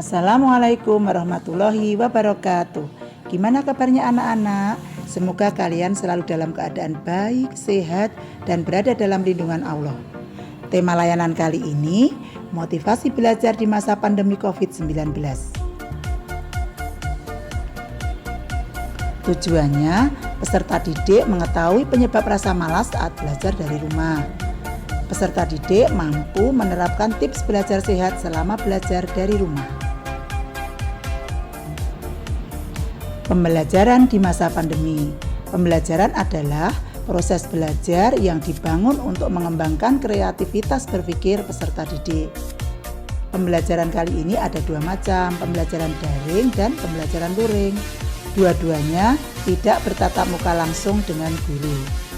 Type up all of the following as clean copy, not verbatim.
Assalamualaikum warahmatullahi wabarakatuh. Gimana kabarnya anak-anak? Semoga kalian selalu dalam keadaan baik, sehat, dan berada dalam lindungan Allah. Tema layanan kali ini, motivasi belajar di masa pandemi COVID-19. Tujuannya, peserta didik mengetahui penyebab rasa malas saat belajar dari rumah. Peserta didik mampu menerapkan tips belajar sehat selama belajar dari rumah. Pembelajaran di masa pandemi. Pembelajaran adalah proses belajar yang dibangun untuk mengembangkan kreativitas berpikir peserta didik. Pembelajaran kali ini ada dua macam, pembelajaran daring dan pembelajaran luring. Dua-duanya tidak bertatap muka langsung dengan guru.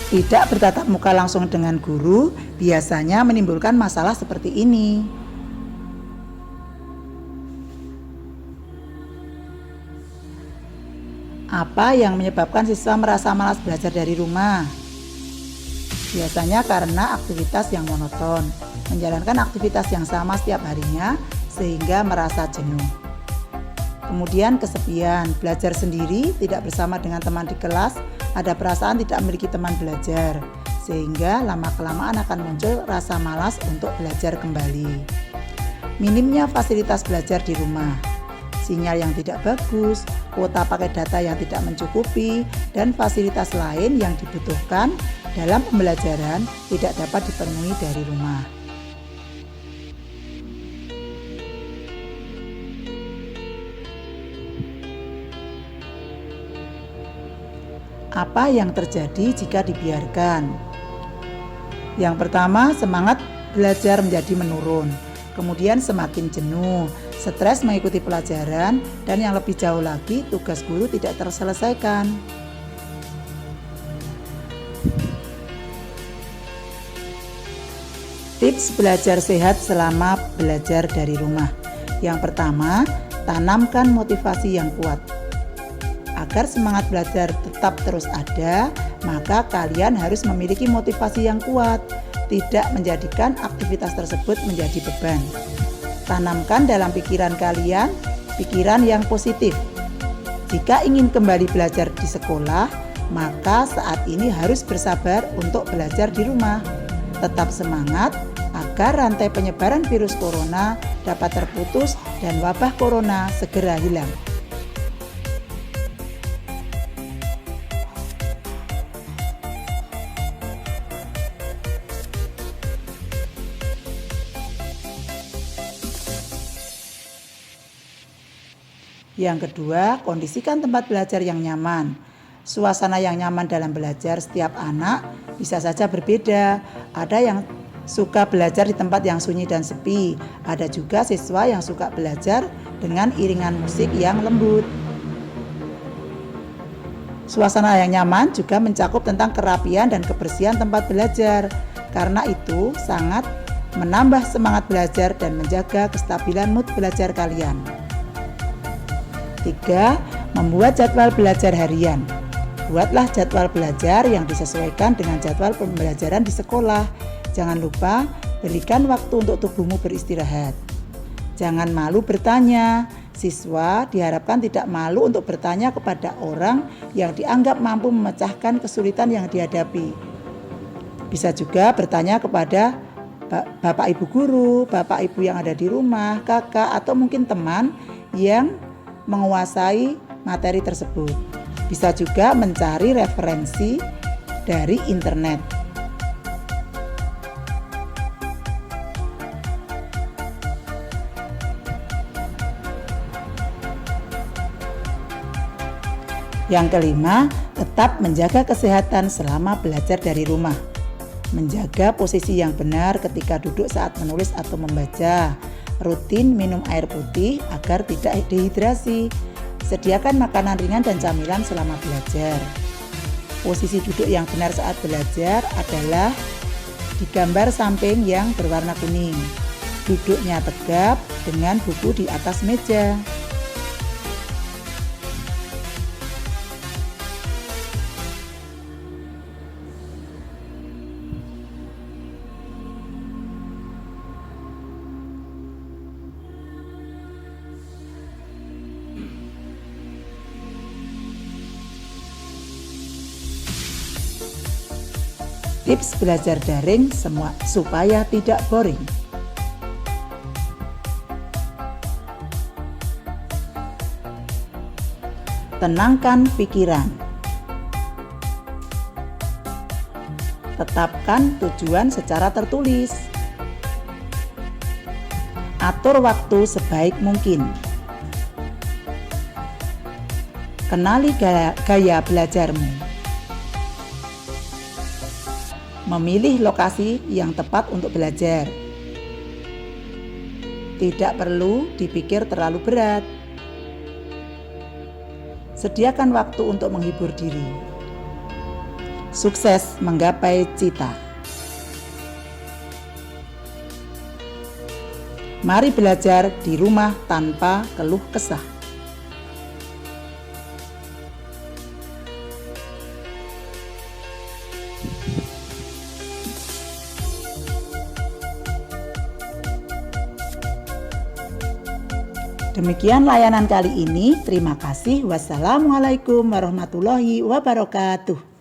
Tidak bertatap muka langsung dengan guru biasanya menimbulkan masalah seperti ini. Apa yang menyebabkan siswa merasa malas belajar dari rumah? Biasanya karena aktivitas yang monoton, menjalankan aktivitas yang sama setiap harinya sehingga merasa jenuh. Kemudian kesepian, belajar sendiri, tidak bersama dengan teman di kelas, ada perasaan tidak memiliki teman belajar, sehingga lama-kelamaan akan muncul rasa malas untuk belajar kembali. Minimnya fasilitas belajar di rumah, sinyal yang tidak bagus, kuota paket data yang tidak mencukupi, dan fasilitas lain yang dibutuhkan dalam pembelajaran tidak dapat dipenuhi dari rumah. Apa yang terjadi jika dibiarkan? Yang pertama, semangat belajar menjadi menurun. Kemudian semakin jenuh, stres mengikuti pelajaran, dan yang lebih jauh lagi, tugas guru tidak terselesaikan. Tips belajar sehat selama belajar dari rumah. Yang pertama, tanamkan motivasi yang kuat. Agar semangat belajar tetap terus ada, maka kalian harus memiliki motivasi yang kuat, tidak menjadikan aktivitas tersebut menjadi beban. Tanamkan dalam pikiran kalian pikiran yang positif. Jika ingin kembali belajar di sekolah, maka saat ini harus bersabar untuk belajar di rumah. Tetap semangat agar rantai penyebaran virus corona dapat terputus dan wabah corona segera hilang. Yang kedua, kondisikan tempat belajar yang nyaman. Suasana yang nyaman dalam belajar setiap anak bisa saja berbeda. Ada yang suka belajar di tempat yang sunyi dan sepi. Ada juga siswa yang suka belajar dengan iringan musik yang lembut. Suasana yang nyaman juga mencakup tentang kerapian dan kebersihan tempat belajar. Karena itu sangat menambah semangat belajar dan menjaga kestabilan mood belajar kalian. 3. Membuat jadwal belajar harian. Buatlah jadwal belajar yang disesuaikan dengan jadwal pembelajaran di sekolah. Jangan lupa berikan waktu untuk tubuhmu beristirahat. Jangan malu bertanya. Siswa diharapkan tidak malu untuk bertanya kepada orang yang dianggap mampu memecahkan kesulitan yang dihadapi. Bisa juga bertanya kepada Bapak Ibu guru, Bapak Ibu yang ada di rumah, kakak, atau mungkin teman yang menguasai materi tersebut. Bisa juga mencari referensi dari internet. Yang kelima, tetap menjaga kesehatan selama belajar dari rumah. Menjaga posisi yang benar ketika duduk saat menulis atau membaca. Rutin minum air putih agar tidak dehidrasi. Sediakan makanan ringan dan camilan selama belajar. Posisi duduk yang benar saat belajar adalah di gambar samping yang berwarna kuning. Duduknya tegap dengan buku di atas meja. Tips belajar daring semua supaya tidak boring. Tenangkan pikiran. Tetapkan tujuan secara tertulis. Atur waktu sebaik mungkin. Kenali gaya belajarmu. Memilih lokasi yang tepat untuk belajar. Tidak perlu dipikir terlalu berat. Sediakan waktu untuk menghibur diri. Sukses menggapai cita. Mari belajar di rumah tanpa keluh kesah. Demikian layanan kali ini. Terima kasih. Wassalamualaikum warahmatullahi wabarakatuh.